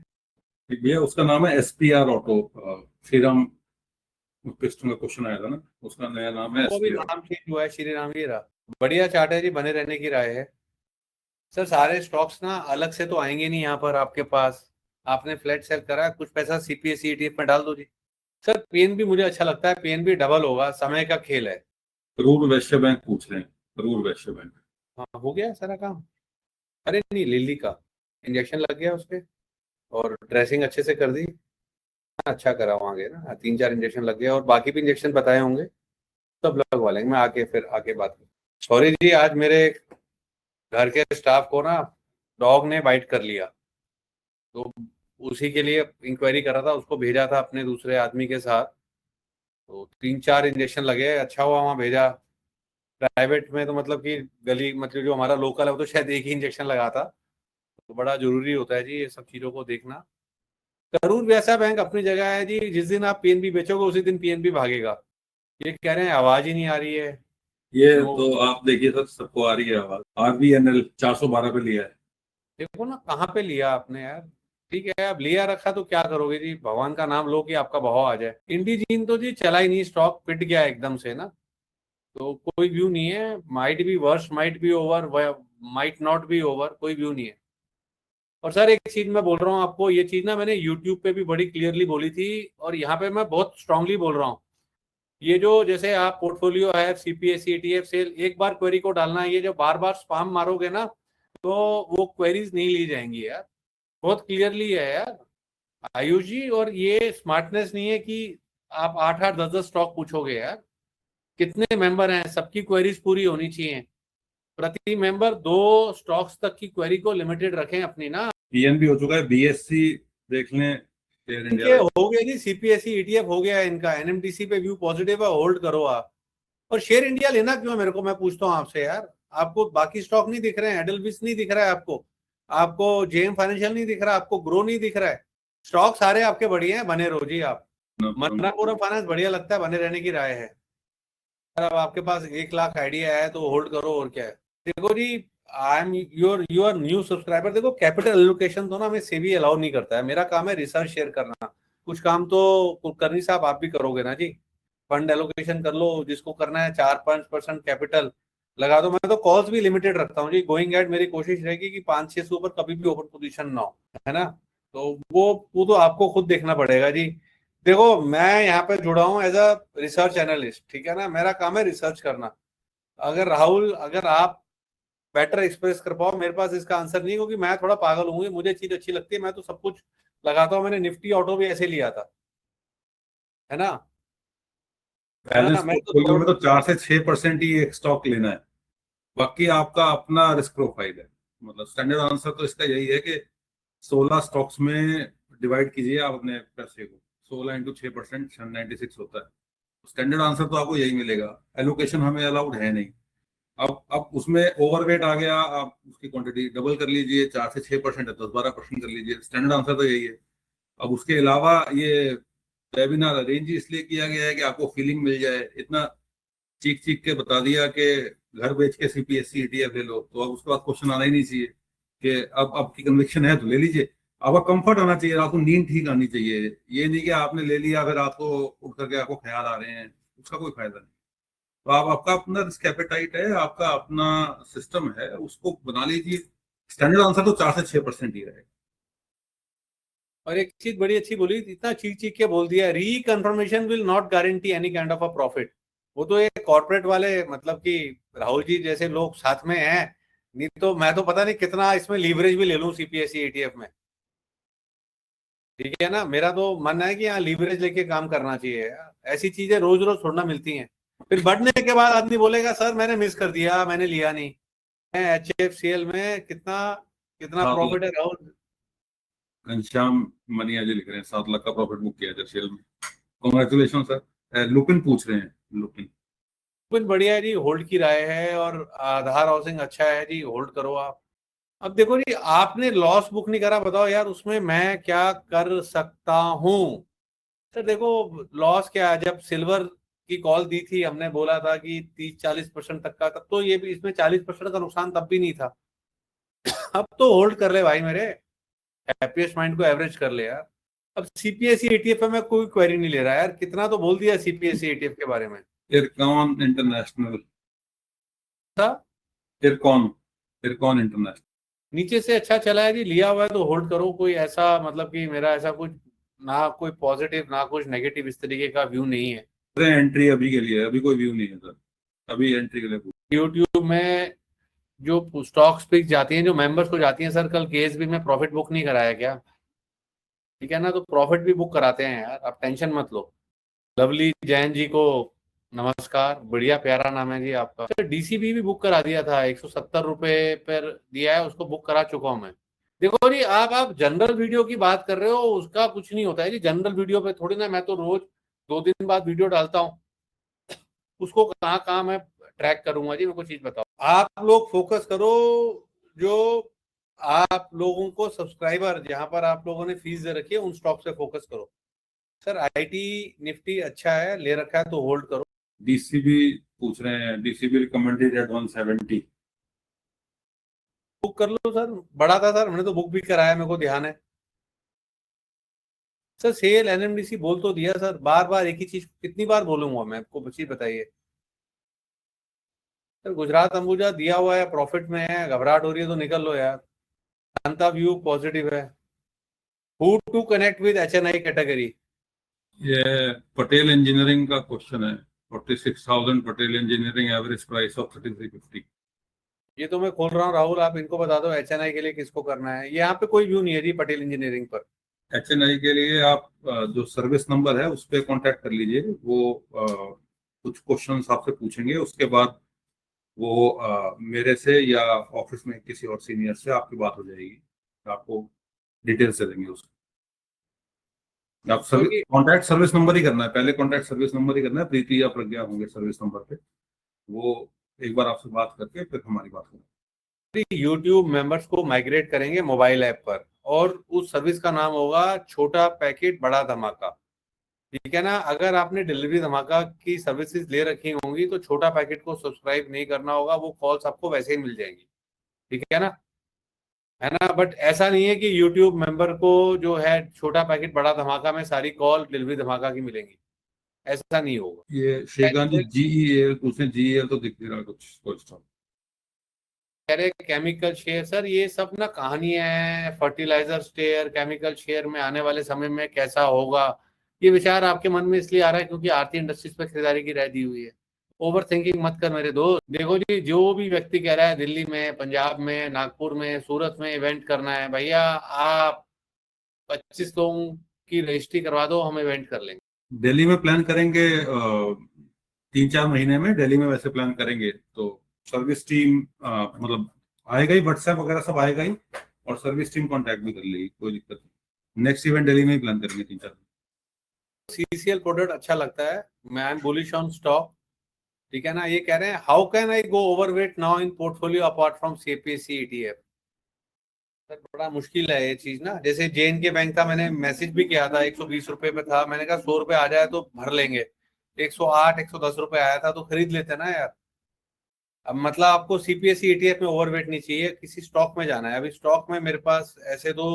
भैया उसका नाम है SPR ऑटो। श्रीराम कृष्ण का क्वेश्चन आया था ना, उसका नया नाम है वो भी SPR। नाम चेंज हुआ है, श्री राम ही रहा। बढ़िया चार्ट है जी, बने रहने की राय है। सर सारे स्टॉक्स ना अलग से तो आएंगे नहीं यहाँ पर आपके पास। आपने फ्लैट सेल करा, कुछ पैसा सीपीएसई ETF में डाल दो जी। सर पीएनबी मुझे अच्छा लगता है, पीएनबी डबल होगा, समय का खेल है। करूर वैश्य बैंक पूछ रहे हैं, करूर वैश्य बैंक। हाँ हो गया सारा काम। अरे नहीं, लिली का इंजेक्शन लग गया उसके, और ड्रेसिंग अच्छे से कर दी। अच्छा करा वहाँ गए ना, 3-4 इंजेक्शन लग गया, और बाकी भी इंजेक्शन बताए होंगे, सब लगवा लेंगे। मैं आके फिर आके बात करूँ। सॉरी जी, आज मेरे घर के स्टाफ को ना डॉग ने बाइट कर लिया, तो उसी के लिए इंक्वायरी कर रहा था, उसको भेजा था अपने दूसरे आदमी के साथ। तो 3-4 इंजेक्शन लगे, अच्छा हुआ वहाँ भेजा। प्राइवेट में तो मतलब कि गली, मतलब जो हमारा लोकल है, वो तो शायद एक ही इंजेक्शन लगा था। तो बड़ा जरूरी होता है जी ये सब चीजों को देखना। करूर वैसा बैंक अपनी जगह है जी, जिस दिन आप पीएनबी बेचोगे उसी दिन पीएनबी भागेगा। ये कह रहे हैं आवाज ही नहीं आ रही है। ये नो, तो आप देखिए सर, सबको आ रही है आवाज। आरबीएनएल 412 पे लिया है। देखो ना कहाँ पे लिया आपने यार। ठीक है, अब लिया रखा तो क्या करोगे जी, भगवान का नाम लो कि आपका भाव आ जाए। इंडीजीन तो जी चला ही नहीं, स्टॉक पिट गया एकदम से ना। तो कोई व्यू नहीं है, might be verse, might be over, might not be over, कोई व्यू नहीं है। और सर एक चीज मैं बोल रहा हूँ आपको, ये चीज ना मैंने यूट्यूब पे भी बड़ी क्लियरली बोली थी, और यहाँ पे मैं बहुत स्ट्रांगली बोल रहा हूँ। ये जो जैसे आप पोर्टफोलियो है, सीपीएससी ईटीएफ सेल, एक बार क्वेरी को डालना है, ये जो बार बार स्पैम मारोगे ना, तो वो क्वेरीज नहीं ली जाएंगी यार। बहुत क्लियरली है यार आयुष जी। और ये स्मार्टनेस नहीं है कि आप 8-8 10-10 स्टॉक पूछोगे यार। कितने मेंबर हैं, सबकी क्वेरीज पूरी होनी चाहिए। प्रति मेंबर 2 स्टॉक्स तक की क्वेरी को लिमिटेड रखें अपनी ना। पीएनबी हो चुका है, बीएससी देख लें, एयर इंडिया इनके देख हो गया जी, सीपीएससी ईटीएफ हो गया इनका, एनएमडीसी पे व्यू पॉजिटिव है, होल्ड करो आप। और शेयर इंडिया लेना क्यों है मेरे को, मैं पूछता हूँ आपसे यार। आपको बाकी स्टॉक नहीं दिख रहे हैं, एडलविस नहीं दिख रहा है आपको, आपको जेएम फाइनेंशियल नहीं दिख रहा, आपको ग्रो नहीं दिख रहा है। स्टॉक सारे आपके बढ़िया हैं, बने रहो जी आप। लें। मन्नापुरम फाइनेंस बढ़िया लगता है, बने रहने की राय है। अगर अब आपके पास 1 लाख आइडिया है तो होल्ड करो, और क्या है। देखो जी, I am your new subscriber. देखो कैपिटल एलोकेशन तो ना हमें सेबी अलाउ नहीं करता है, मेरा काम है रिसर्च शेयर करना। कुछ काम तो कुलकर्णी साहब आप भी करोगे ना जी। फंड एलोकेशन कर लो, जिसको करना है 4-5% कैपिटल लगा दो। मैं तो कॉल्स भी लिमिटेड रखता हूँ जी, गोइंग एट मेरी कोशिश रहेगी कि 5-6 से ऊपर कभी भी ओपन पोजीशन ना हो, है ना। तो वो तो आपको खुद देखना पड़ेगा जी। देखो मैं यहाँ पे जुड़ा हूँ एज अ रिसर्च एनालिस्ट, ठीक है ना, मेरा काम है रिसर्च करना। अगर राहुल, अगर आप बेटर एक्सप्रेस कर पाओ, मेरे पास इसका आंसर नहीं, क्योंकि मैं थोड़ा पागल हूँ, मुझे चीज अच्छी लगती है, मैं तो सब कुछ लगाता हूँ। मैंने निफ्टी ऑटो भी ऐसे लिया था, है ना। है ना, बैलेंस मैं तो पोर्टफोलियो में तो 4 से 6% ही एक स्टॉक लेना है। बाकी आपका अपना रिस्क प्रोफाइल है। मतलब स्टैंडर्ड आंसर तो इसका यही है कि 16 स्टॉक्स में डिवाइड कीजिए आप अपने पैसे को। 16 × 6% 96 होता है। स्टैंडर्ड आंसर तो आपको यही मिलेगा। एलोकेशन हमें अलाउड है नहीं। अब उसमें ओवरवेट आ गया, आप उसकी क्वांटिटी डबल कर लीजिए। 4 से 6% है, 10-12% कर लीजिए। स्टैंडर्ड आंसर तो यही है। अब उसके अलावा ये वेबिनार अरेंज इसलिए किया गया है कि आपको फीलिंग मिल जाए। इतना चीख चीख के बता दिया कि घर बेच के सीपीएससी ईटीएफ ले लो, तो अब उसके बाद क्वेश्चन आना ही नहीं चाहिए कि अब आपकी कन्विक्शन है तो ले लीजिए। आपका कंफर्ट आना चाहिए, आपको नींद ठीक आनी चाहिए। ये नहीं कि आपने ले लिया फिर आपको उठ करके आपको ख्याल आ रहे हैं, उसका कोई फायदा नहीं। तो आप, आपका अपना रिस्क एपेटाइट है, आपका अपना सिस्टम है, उसको बना लीजिए। स्टैंडर्ड आंसर तो 4 से 6% ही रहेगा। और एक चीज बड़ी अच्छी बोली, इतना चीख चीख के बोल दिया, reconfirmation will not guarantee any kind of a profit. वो तो एक कॉर्पोरेट वाले, मतलब कि राहुल जी जैसे लोग साथ में हैं, नहीं तो मैं तो पता नहीं कितना इसमें लीवरेज भी ले लूं सीपीएससी ईटीएफ में। ठीक है ना, मेरा तो मन है कि यहाँ लीवरेज लेके काम करना चाहिए यार। ऐसी चीजें रोज रोज थोड़ा मिलती हैं। फिर बढ़ने के बाद आदमी बोलेगा सर मैंने मिस कर दिया, मैंने लिया नहीं। एचएफसीएल में कितना कितना 7 लाख। प्रॉफिट है राहुल। घनश्याम मनिया जी लिख रहे हैं 7 लाख का प्रॉफिट बुक किया जर्सीएल में। Congratulation sir. लुपिन पूछ रहे हैं, लुपिन। कुछ बढ़िया है जी, होल्ड की राय है, और आधार हाउसिंग अच्छा है जी, होल्ड करो आप। अब देखो जी, आपने लॉस बुक नहीं करा, बताओ यार उसमें मैं क्या कर सकता हूँ। सर देखो, लॉस क्या है, जब सिल्वर की कॉल दी थी हमने बोला था कि 30-40% तक का, तब तो ये भी इसमें 40% का नुकसान तब भी नहीं था। अब तो होल्ड कर ले भाई मेरे, हैप्पीएस्ट माइंड को एवरेज कर ले यार। अब सीपीएससी ईटीएफ पे मैं कोई क्वेरी नहीं ले रहा यार, कितना तो बोल दिया सीपीएससी ईटीएफ के बारे में। इरकॉन इंटरनेशनल। था इरकॉन, इरकॉन इंटरनेशनल। नीचे से अच्छा चला है जी, लिया हुआ है तो होल्ड करो। कोई ऐसा मतलब कि मेरा ऐसा कुछ ना कोई पॉजिटिव ना कुछ नेगेटिव इस तरीके का व्यू नहीं है। एंट्री अभी के लिए, अभी कोई व्यू नहीं है सर, अभी एंट्री के लिए। यूट्यूब में जो स्टॉक्स पिक जाती हैं जो मेंबर्स को जाती हैं सर, कल केएसबी में प्रॉफिट बुक नहीं कराया क्या? ठीक है ना, तो प्रॉफिट भी बुक कराते हैं यार, आप टेंशन मत लो। लवली जैन जी को नमस्कार, बढ़िया प्यारा नाम है जी आपका। सर डीसीबी भी बुक करा दिया था, 170 रुपए पर दिया है, उसको बुक करा चुका हूं मैं। देखो जी, आप जनरल वीडियो की बात कर रहे हो, उसका कुछ नहीं होता है जी। जनरल वीडियो पे थोड़ी ना, मैं तो रोज 2 दिन बाद वीडियो डालता हूँ, उसको कहाँ कहाँ मैं ट्रैक करूंगा जी? मेरे को चीज बताओ। आप लोग फोकस करो, जो आप लोगों को सब्सक्राइबर जहां पर आप लोगों ने फीस दे रखी है उन स्टॉक से फोकस करो। सर आईटी निफ्टी अच्छा है, ले रखा है तो होल्ड करो। डीसीबी पूछ रहे हैं, डीसीबी रिकमेंडेड एट 170। बुक कर लो सर, बड़ा था सर, हमने तो बुक भी कराया, मेरे को ध्यान है। सर सेल एनएमडीसी बोल तो दिया सर, बार बार एक ही चीज कितनी बार बोलूंगा मैं आपको? चीज बताइए सर। गुजरात अंबुजा दिया हुआ है, प्रॉफिट में है, घबराहट हो रही है तो निकल लो यार। शांता व्यू पॉजिटिव है। Who to connect with HNI category? ये पटेल इंजीनियरिंग का क्वेश्चन है। 46,000 Patel engineering, average price of 3350। ये तो मैं खोल रहा हूँ राहुल, आप इनको बता दो एचएनआई के लिए किसको करना है। ये यहाँ पे कोई व्यू नहीं है जी पटेल इंजीनियरिंग पर। एचएनआई के लिए आप जो सर्विस नंबर है उस पर कांटेक्ट कर लीजिए। वो कुछ क्वेश्चंस आपसे पूछेंगे, उसके बाद वो मेरे से या ऑफिस में किसी और सीनियर से आपकी बात हो जाएगी, आपको डिटेल्स दे देंगे उसको। आप सर्विस क्योंकि कॉन्टैक्ट सर्विस नंबर ही करना है, पहले कॉन्टैक्ट सर्विस नंबर ही करना है। प्रीति या प्रज्ञा होंगे सर्विस नंबर पे, वो एक बार आपसे बात करके फिर हमारी बात करें। यूट्यूब मेंबर्स को माइग्रेट करेंगे मोबाइल ऐप पर, और उस सर्विस का नाम होगा छोटा पैकेट बड़ा धमाका। ठीक है ना? अगर आपने डिलीवरी धमाका की सर्विसेज ले रखी होंगी तो छोटा पैकेट को सब्सक्राइब नहीं करना होगा, वो कॉल्स आपको वैसे ही मिल जाएंगी। ठीक है ना? है ना? बट ऐसा नहीं है कि यूट्यूब मेंबर को जो है छोटा पैकेट बड़ा धमाका में सारी कॉल डिलीवरी धमाका की मिलेंगी, ऐसा नहीं होगा। ये श्रीकांत जी जीईएल पूछे, जीईएल तो दिख नहीं रहा कुछ कुछ तो। कह रहे केमिकल शेयर, सर ये सब ना कहानियां हैं। फर्टिलाइजर शेयर केमिकल शेयर में आने वाले समय में कैसा होगा, ये विचार आपके मन में इसलिए आ रहा है क्योंकि आरती इंडस्ट्रीज पे खरीदारी की राय दी हुई है। ओवर थिंकिंग मत कर मेरे दोस्त। देखो जी, जो भी व्यक्ति कह रहा है दिल्ली में, पंजाब में, नागपुर में, सूरत में इवेंट करना है, भैया आप 25 लोगों की रजिस्ट्री करवा दो, हम इवेंट कर लेंगे। दिल्ली में प्लान करेंगे 3-4 महीने में दिल्ली में वैसे प्लान करेंगे तो सर्विस टीम मतलब आएगा ही, व्हाट्सएप वगैरह सब आएगा ही, और सर्विस टीम कांटेक्ट भी कर लेगी, कोई दिक्कत नहीं। नेक्स्ट इवेंट दिल्ली में ही प्लान करेंगे 3-4। सीसीएल प्रोडक्ट अच्छा लगता है, मैं एम बुलिश ऑन स्टॉक। ठीक है ना? ये कह रहे हैं how can I go overweight now in portfolio apart from CPSC ETF? Sir बड़ा मुश्किल है ये चीज ना। जैसे जेएन के बैंक था, मैंने मैसेज भी किया था, 120 रुपए पे था, मैंने कहा 100 रुपए आ जाए तो भर लेंगे। 108 110 रुपए आया था तो खरीद लेते ना यार। अब मतलब आपको सीपीएससी ईटीएफ में ओवरवेट नहीं चाहिए, किसी स्टॉक में जाना है। अभी स्टॉक में मेरे पास ऐसे तो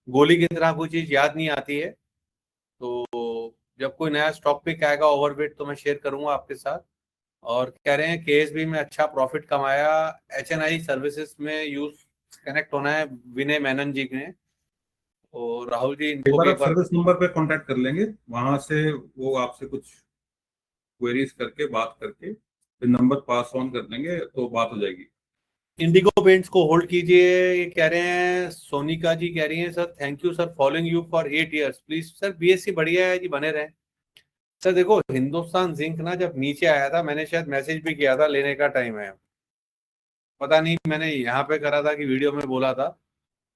गोली की तरह कोई चीज याद नहीं आती है, तो जब कोई नया स्टॉक पिक आएगा ओवरवेट तो मैं शेयर करूंगा आपके साथ। और कह रहे हैं केएसबी में अच्छा प्रॉफिट कमाया, एचएनआई सर्विसेज में यूज कनेक्ट होना है विनय मेनन जी ने। और राहुल जी एक इनको बार भी आप एक बार। सर्विस नंबर पे कांटेक्ट कर लेंगे, वहां से वो आपसे कुछ क्वेरीज करके बात करके फिर नंबर पास ऑन कर देंगे तो बात हो जाएगी। इंडिगो पेंट्स को होल्ड कीजिए, ये कह रहे हैं। सोनिका जी कह रही हैं sir thank you sir, following you for 8 years please. Sir BSc बढ़िया है जी, बने रहें। सर देखो हिंदुस्तान जिंक ना जब नीचे आया था, मैंने शायद मैसेज भी किया था लेने का टाइम है, पता नहीं मैंने यहाँ पे करा था कि वीडियो में बोला था।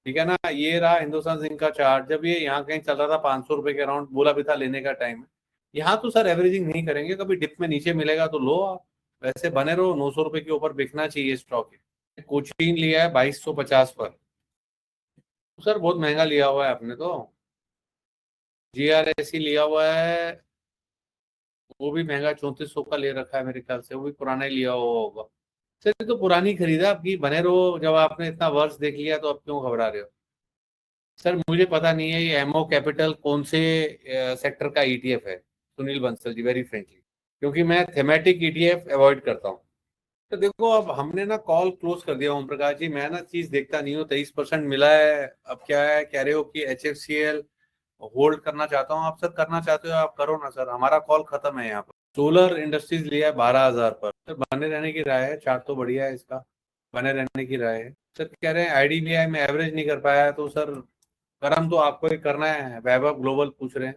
ठीक है ना? ये रहा हिंदुस्तान जिंक का चार्ट, जब ये यहाँ कहीं चल रहा था 500 रुपए के अराउंड, बोला भी था लेने का टाइम है। यहाँ तो सर एवरेजिंग नहीं करेंगे, कभी डिप में नीचे मिलेगा तो लो आप, वैसे बने रहो। 900 रुपए के ऊपर बिकना चाहिए स्टॉक। कोचिंग लिया है 2250 पर। सर बहुत महंगा लिया हुआ है आपने तो। जीआरएसी लिया हुआ है, वो भी महंगा 3400 का ले रखा है मेरे ख्याल से, वो भी पुराना ही लिया हुआ होगा। सर ये तो पुरानी खरीदा आपकी, बने रहो। जब आपने इतना वर्ष देख लिया तो अब क्यों घबरा रहे हो? सर मुझे पता नहीं है ये एमओ कैपिटल कौन से सेक्टर का ईटीएफ है सुनील बंसल जी, वेरी फ्रेंकली, क्योंकि मैं थेमेटिक ईटीएफ अवॉइड करता हूँ। तो देखो अब हमने ना कॉल क्लोज कर दिया ओम प्रकाश जी, मैं ना चीज देखता नहीं हूँ। 23% मिला है, अब क्या है, कह रहे हो कि एचएफसीएल होल्ड करना चाहता हूँ। आप सर करना चाहते हो आप करो ना सर, हमारा कॉल खत्म है यहाँ पर। सोलर इंडस्ट्रीज लिया है 12,000 पर सर, बने रहने की राय है, चार्ट तो बढ़िया है इसका, बने रहने की राय है सर। कह रहे हैं आईडीबीआई में एवरेज नहीं कर पाया, तो सर करम तो आपको ही करना है। वैभव ग्लोबल पूछ रहे हैं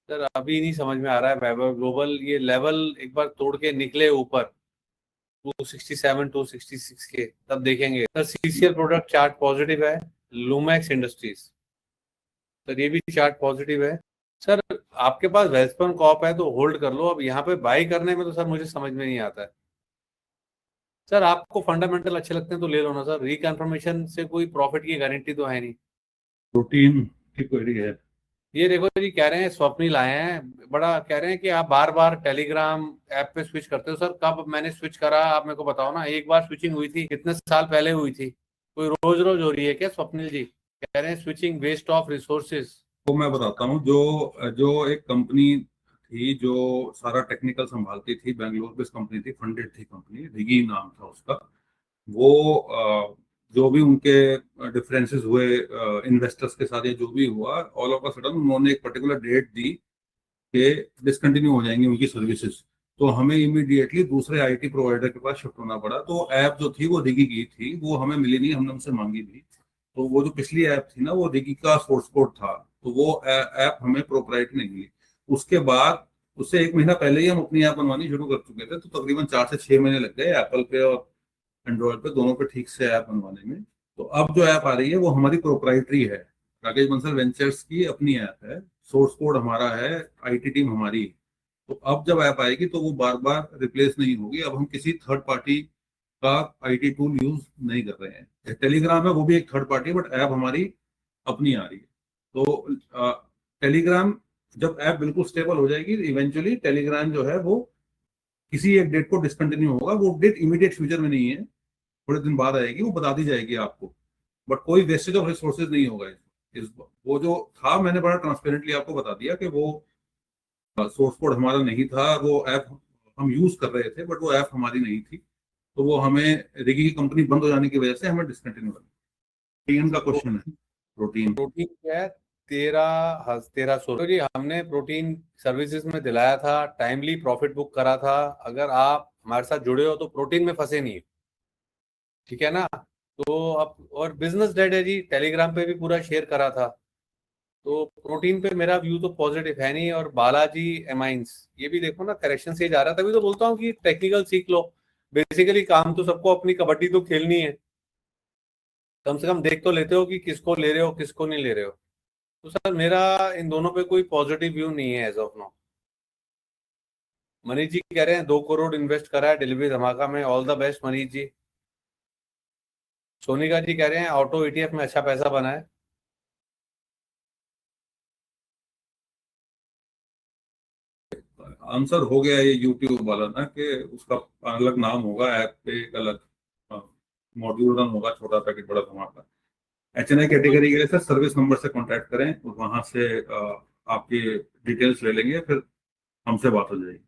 सर, अभी नहीं समझ में आ रहा है वैभव ग्लोबल, ये लेवल एक बार तोड़ के निकले ऊपर 267 266 के, तब देखेंगे sir. CCL product chart positive है। लूमैक्स इंडस्ट्रीज सर, ये भी चार्ट पॉजिटिव है सर। आपके पास वेल्सपन कॉप है तो होल्ड कर लो। अब यहाँ पे बाई करने में तो सर मुझे समझ में नहीं आता है सर। आपको फंडामेंटल अच्छे लगते हैं तो ले लो ना सर, रिकन्फर्मेशन से कोई प्रॉफिट की गारंटी तो है नहीं। प्रोटीन की क्वेरी है। ये देखो जी, कह रहे हैं स्वप्निल आए हैं, बड़ा कह रहे हैं कि आप बार बार टेलीग्राम ऐप पे स्विच करते हो सर। कब मैंने स्विच करा आप मेरे को बताओ ना। एक बार स्विचिंग हुई थी, कितने साल पहले हुई थी, कोई रोज रोज हो रही है क्या स्वप्निल जी? कह रहे हैं स्विचिंग वेस्ट ऑफ रिसोर्सेज। वो मैं बताता हूँ, जो जो एक कंपनी थी जो सारा टेक्निकल संभालती थी, बैंगलोर बेस्ड कंपनी थी, फंडेड थी कंपनी, रिगी नाम था उसका। वो जो भी उनके डिफरेंसेस हुए इन्वेस्टर्स के साथ या जो भी हुआ, ऑल ऑफ अ सडन उन्होंने एक पर्टिकुलर डेट दी कि डिसकंटिन्यू हो जाएंगी उनकी सर्विसेज। तो हमें इमीडिएटली दूसरे आईटी प्रोवाइडर के पास शिफ्ट होना पड़ा। तो ऐप जो थी वो रिगी की थी, वो हमें मिली नहीं, हमने उनसे मांगी भी। तो वो जो पिछली ऐप थी ना, वो रिगी का सोर्स कोड था, तो वो ऐप हमें प्रोप्राइटरी नहीं मिली। उसके बाद उससे एक महीना पहले ही हम अपनी ऐप बनवानी शुरू कर चुके थे, तो तकरीबन 4 से 6 महीने लग गए एप्पल पे और एंड्रॉयड पे दोनों पे ठीक से ऐप बनवाने में। तो अब जो ऐप आ रही है वो हमारी प्रोप्राइटरी है, राकेश बंसल वेंचर्स की अपनी ऐप है, सोर्स कोड हमारा है, आईटी टीम हमारी है। तो अब जब ऐप आएगी तो वो बार बार रिप्लेस नहीं होगी। अब हम किसी थर्ड पार्टी का आईटी टूल यूज नहीं कर रहे हैं। टेलीग्राम है वो भी एक थर्ड पार्टी, बट ऐप हमारी अपनी आ रही है। तो टेलीग्राम जब ऐप बिल्कुल स्टेबल हो जाएगी, इवेंचुअली टेलीग्राम जो है वो किसी एक डेट को डिसकंटिन्यू होगा। वो डेट इमीडिएट फ्यूचर में नहीं है, थोड़े दिन बाद आएगी, वो बता दी जाएगी आपको। बट कोई वेस्टेज ऑफ रिसोर्सेज नहीं होगा इस वो जो था मैंने बड़ा ट्रांसपेरेंटली आपको बता दिया कि वो सोर्स कोड हमारा नहीं था, वो ऐप हम यूज कर रहे थे बट वो ऐप हमारी नहीं थी। तो वो हमें रिगी की कंपनी बंद हो जाने की वजह से हमें डिसकंटिन्यू करना। प्रोटीन का क्वेश्चन है। प्रोटीन प्रोटीन क्या है? 1300 तो जी हमने प्रोटीन सर्विसेज में दिलाया था, टाइमली प्रॉफिट बुक करा था। अगर आप हमारे साथ जुड़े हो तो प्रोटीन में फंसे नहीं, ठीक है ना? तो अब और बिजनेस डेड है जी, टेलीग्राम पे भी पूरा शेयर करा था। तो प्रोटीन पे मेरा व्यू तो पॉजिटिव है नहीं। और बालाजी एमाइंस ये भी देखो ना, करेक्शन से जा रहा था। तभी तो बोलता हूँ कि टेक्निकल सीख लो। बेसिकली काम तो सबको अपनी कबड्डी तो खेलनी है, कम से कम देख तो लेते हो कि किसको ले रहे हो किसको नहीं ले रहे हो। तो सर मेरा इन दोनों पे कोई पॉजिटिव व्यू नहीं है as of now. Manish ji कह रहे हैं 2 करोड़ इन्वेस्ट करा है डिलीवरी धमाका में, all the best Manish ji. Sonika जी कह रहे हैं ऑटो ईटीएफ में अच्छा पैसा बना है। आंसर हो गया ये यूट्यूब वाला ना, कि उसका अलग नाम होगा, ऐप पे एक अलग मॉड्यूल रन होगा, छोटा पैकेट बड़ा धमाका। एचएनआई कैटेगरी के लिए सर सर्विस नंबर से कांटेक्ट करें, और वहां से आपकी डिटेल्स ले लेंगे, फिर हमसे बात हो जाएगी।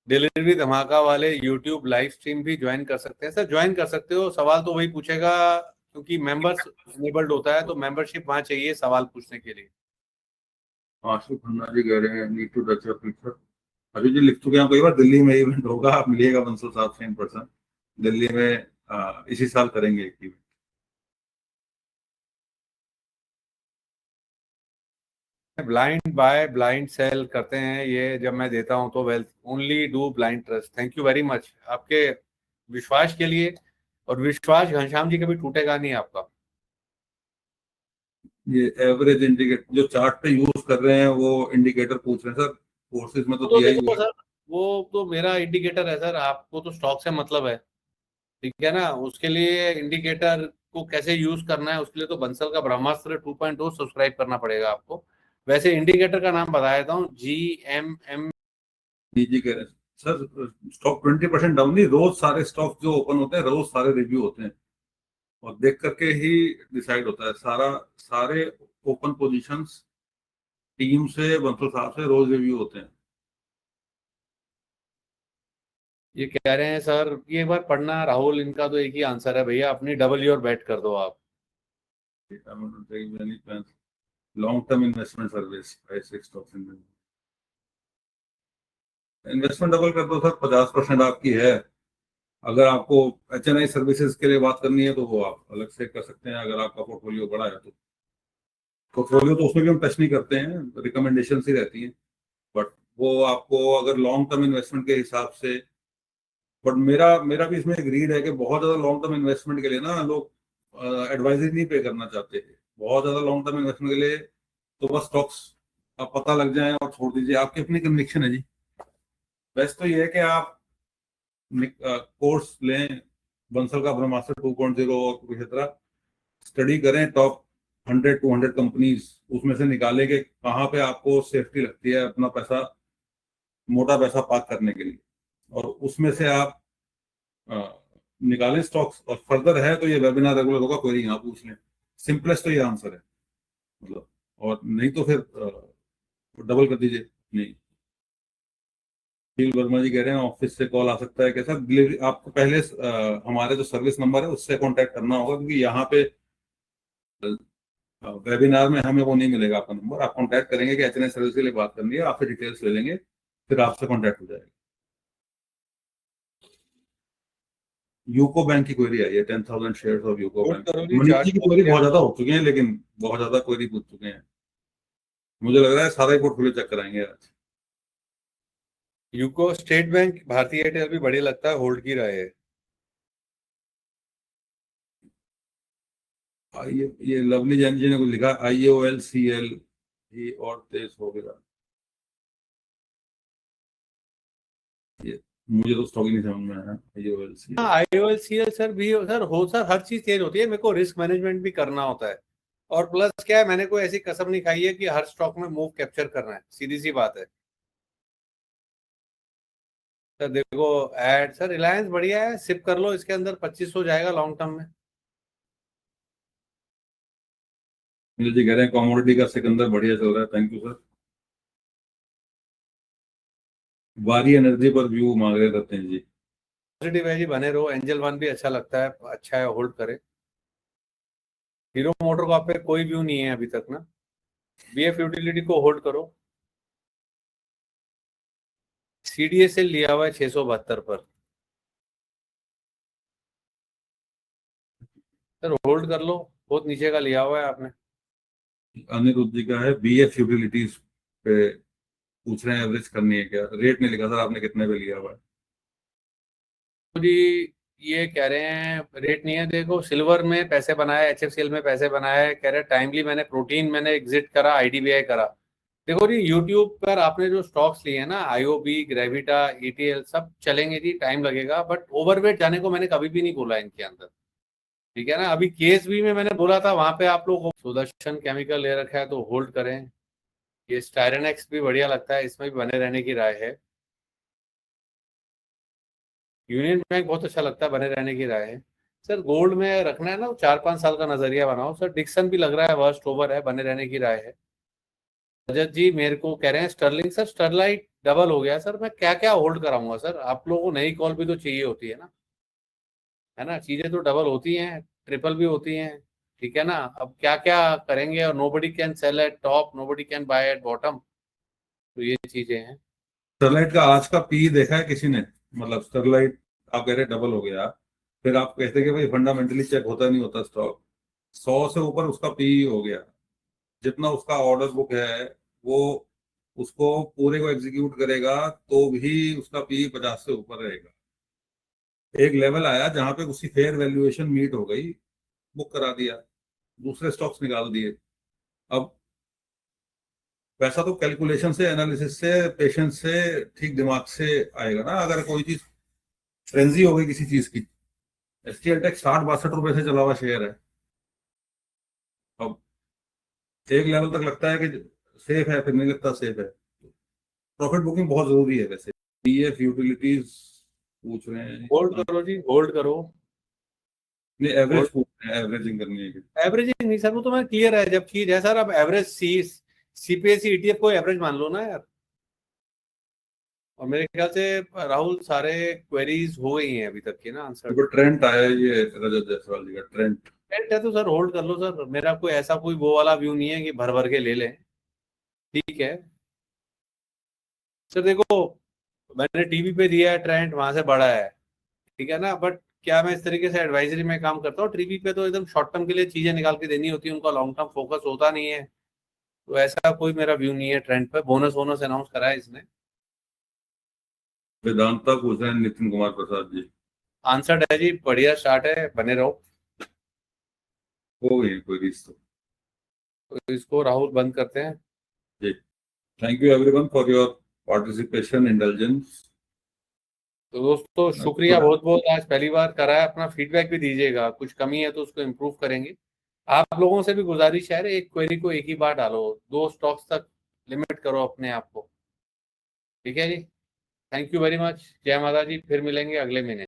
डिलीवरी धमाका वाले यूट्यूब लाइव स्ट्रीम भी ज्वाइन कर सकते हैं सर, ज्वाइन कर सकते हो। सवाल तो वही पूछेगा क्योंकि मेंबर्स इनेबल्ड होता है, तो मेंबरशिप वहां चाहिए सवाल पूछने के लिए। आशु खन्ना जी कह रहे हैं नीड टू टच फीचर। अभी जी लिख चुके हैं कई बार, दिल्ली में इवेंट होगा, आप मिलिएगा बंसल साहब से इन पर्सन। दिल्ली में इसी साल करेंगे एक event. Blind by blind sale करते हैं ये, जब मैं देता हूं तो wealth only do blind trust. Thank you very much आपके विश्वास के लिए। और विश्वास घनश्याम जी कभी टूटेगा नहीं आपका। ये एवरेज इंडिकेटर जो चार्ट पे यूज कर रहे हैं, वो इंडिकेटर पूछ रहे हैं सर, कोर्सेज में वो तो तो दिया ही हुआ देखो है। सर, वो तो मेरा इंडिकेटर है सर, आपको तो स्टॉक से मतलब है, ठीक है ना? उसके लिए इंडिकेटर को कैसे यूज करना है उसके लिए तो बंसल का ब्रह्मास्त्र 2.0 सब्सक्राइब करना पड़ेगा आपको। वैसे इंडिकेटर का नाम बता देता हूँ, GMM। जी कह रहे हैं सर, स्टॉक 20% डाउन नहीं, रोज सारे स्टॉक जो ओपन होते हैं रोज सारे रिव्यू होते हैं, और देख करके ही डिसाइड होता है सारा। सारे ओपन पोजीशंस टीम से, बंसल साहब से रोज रिव्यू होते हैं। ये कह रहे हैं सर, ये एक बार पढ़ना राहुल, इनका तो एक ही आंसर है भैया, अपनी डबल योर बेट कर दो आप। Long term investment service 5-6 stocks इन इन्वेस्टमेंट डबल कर दो सर, 50% आपकी है। अगर आपको HNI सर्विसेज के लिए बात करनी है तो वो आप अलग से कर सकते हैं, अगर आपका पोर्टफोलियो बड़ा है तो। पोर्टफोलियो तो उसमें भी हम टच नहीं करते हैं, रिकमेंडेशन ही रहती हैं, बट वो आपको अगर लॉन्ग टर्म इन्वेस्टमेंट के हिसाब से। बट मेरा मेरा भी इसमें एक रीड है कि बहुत ज्यादा लॉन्ग टर्म इन्वेस्टमेंट के लिए ना लोग एडवाइजरी नहीं पे करना चाहते हैं। बहुत ज्यादा लॉन्ग टर्म इन्वेस्टमेंट के लिए तो बस स्टॉक्स आप पता लग जाए और छोड़ दीजिए, आपकी अपनी कन्विक्शन है जी। बेस्ट तो ये है कि आप कोर्स लें, बंसल का ब्रह्मास्त्र 2.0 और किसी तरह स्टडी करें, टॉप 100-200 कंपनीज उसमें से निकालें कि कहाँ पे आपको सेफ्टी लगती है अपना पैसा, मोटा पैसा पार्क करने के लिए, और उसमें से आप निकालें स्टॉक्स। और फर्दर है तो ये वेबिनार रेगुलर होगा, क्वेरी यहाँ पूछ लें। सिंपलेस्ट तो ये आंसर है मतलब, और नहीं तो फिर डबल कर दीजिए। नहीं, वर्मा जी कह रहे हैं ऑफिस से कॉल आ सकता है कैसा डिलीवरी, आपको पहले हमारे जो सर्विस नंबर है उससे कांटेक्ट करना होगा, क्योंकि यहाँ पे वेबिनार में हमें वो नहीं मिलेगा आपका नंबर। आप कांटेक्ट करेंगे कि HNI सर्विस के लिए बात करनी है, आपसे डिटेल्स ले लेंगे, फिर आपसे कांटेक्ट हो जाएगा। यूको बैंक की क्वेरी आई है, 10,000 shares of UCO Bank. Manish ji की क्वेरी बहुत ज्यादा हो चुकी है, लेकिन बहुत ज्यादा क्वेरी पूछ चुके हैं, मुझे लग रहा है सारा ही पोर्टफोलियो चेक कराएंगे आज। यूको, स्टेट बैंक, भारतीय एयरटेल भी बढ़िया लगता है, होल्ड की राय है। ये लवली जैन जी ने कुछ लिखा, IOLCL ही और तेज हो गया। ये मुझे तो स्टॉक ही नहीं समझ में आया IOLCL। IOLCL सर भी सर हर चीज तेज होती है, मेरे को रिस्क मैनेजमेंट भी करना होता है। और प्लस क्या है, मैंने कोई ऐसी कसम नहीं खाई है कि हर स्टॉक में मूव कैप्चर करना है, सीधी सी बात है। सर देखो एड, सर रिलायंस बढ़िया है, सिप कर लो, इसके अंदर 2500 जाएगा लॉन्ग टर्म में। नीरज जी कह रहे हैं कॉमोडिटी का सिकंदर बढ़िया चल रहा है, थैंक यू सर। वारी एनर्जी पर व्यू मांग रहे रहते हैं जी। पॉजिटिव है जी, बने रहो। एंजल वन भी अच्छा लगता है, अच्छा है, होल्ड करे। हीरो मोटर को आप पे कोई व्यू नहीं है अभी तक ना। BF यूटिलिटी को होल्ड करो। CDSL लिया हुआ है 672 पर, सर होल्ड कर लो, बहुत नीचे का लिया हुआ है आपने। अनिरुद्ध जी का है BF यूटिलिटीज पे पूछ रहे हैं, एवरेज करनी है क्या? रेट नहीं लिखा सर आपने, कितने पे लिया हुआ है? तो जी ये कह रहे हैं रेट नहीं है, देखो सिल्वर में पैसे बनाए, HFCL में पैसे बनाए, कह रहे टाइमली मैंने प्रोटीन मैंने एग्जिट करा, IDBI करा। देखो जी यूट्यूब पर आपने जो स्टॉक्स लिए हैं ना, IOB, ग्रेविटा, ETL सब चलेंगे जी, टाइम लगेगा, बट ओवरवेट जाने को मैंने कभी भी नहीं बोला इनके अंदर, ठीक है ना। अभी KSB में मैंने बोला था, वहां पे आप लोग सुदर्शन केमिकल ले रखा है तो होल्ड करें। ये स्टायरेनेक्स भी बढ़िया लगता है, इसमें भी बने रहने की राय है। यूनियन बैंक बहुत अच्छा लगता है, बने रहने की राय है। सर गोल्ड में रखना है ना, 4-5 साल का नजरिया बनाओ। सर डिक्सन भी लग रहा है वर्स्ट ओवर है, बने रहने की राय है। रजत जी मेरे को कह रहे हैं स्टर्लिंग, सर स्टरलाइट डबल हो गया सर, मैं क्या क्या होल्ड कराऊंगा सर, आप लोगों को नई कॉल भी तो चाहिए होती है ना, है ना। चीजें तो डबल होती हैं, ट्रिपल भी होती हैं, ठीक है ना। अब क्या क्या करेंगे, और nobody can sell eight top, nobody can by at bottom, तो ये चीजें हैं। स्टरलाइट का आज का पी देखा है किसी ने? मतलब स्टरलाइट आप कह रहे डबल हो गया, फिर आप कहते कि भाई फंडामेंटली चेक होता नहीं होता स्टॉक, 100 से ऊपर उसका पी हो गया। जितना उसका ऑर्डर बुक है वो उसको पूरे को एग्जीक्यूट करेगा तो भी उसका पी 50 से ऊपर रहेगा। एक लेवल आया जहां पे उसकी फेयर वैल्यूएशन मीट हो गई, बुक करा दिया, दूसरे स्टॉक्स निकाल दिए। अब वैसा तो कैलकुलेशन से, एनालिसिस से, पेशेंस से, ठीक दिमाग से आएगा ना। अगर कोई चीज फ्रेंजी हो गई किसी चीज की, STL टेक 60-62 रुपए से चला हुआ शेयर है, अब एक लेवल तक लगता है कि सेफ है, फिर नहीं लगता सेफ है। प्रॉफिट बुकिंग बहुत जरूरी है वैसे। BF यूटिलिटीज पूछ रहे हैं, होल्ड करो जी, होल्ड करो। नहीं एवरेज पूछ रहे हैं, एवरेजिंग करनी है कि? एवरेजिंग नहीं सर, वो तो मैं क्लियर है जब चीज है सर। अब एवरेज CPSE ETF को एवरेज मान लो ना यार। और मेरे ख्याल से राहुल सारे क्वेरीज हो गई हैं अभी तक की ना आंसर। ट्रेंट आया है ये रजत जायसवाल जी का ट्रेंट। है तो सर होल्ड कर लो सर, मेरा कोई ऐसा कोई वो वाला व्यू नहीं है कि भर भर के ले लें। ठीक है सर, देखो मैंने टीवी पे दिया है ट्रेंड, वहां से बढ़ा है, ठीक है ना, बट क्या मैं इस तरीके से एडवाइजरी में काम करता हूँ, टीवी पे तो एकदम शॉर्ट टर्म के लिए चीजें निकाल के देनी होती है, उनका लॉन्ग टर्म फोकस होता नहीं है। तो ऐसा कोई मेरा व्यू नहीं है ट्रेंड पे। बोनस वोनस अनाउंस करा है इसने। वेदांता पूछ रहे हैं नितिन कुमार प्रसाद जी। आंसर है जी, बढ़िया स्टार्ट है, बने रहो। हो गई कोई रिश्ता। तो इसको राहुल बंद करते हैं। जी, thank you everyone for your participation intelligence. तो दोस्तों शुक्रिया बहुत बहुत, आज पहली बार करा है। अपना फीडबैक भी दीजिएगा, कुछ कमी है तो उसको इम्प्रूव करेंगे। आप लोगों से भी गुजारिश है, एक क्वेरी को एक ही बार डालो, 2 स्टॉक्स तक लिमिट करो अपने आप को। ठीक है जी, थैंक यू वेरी मच, जय माता जी, फिर मिलेंगे अगले महीने।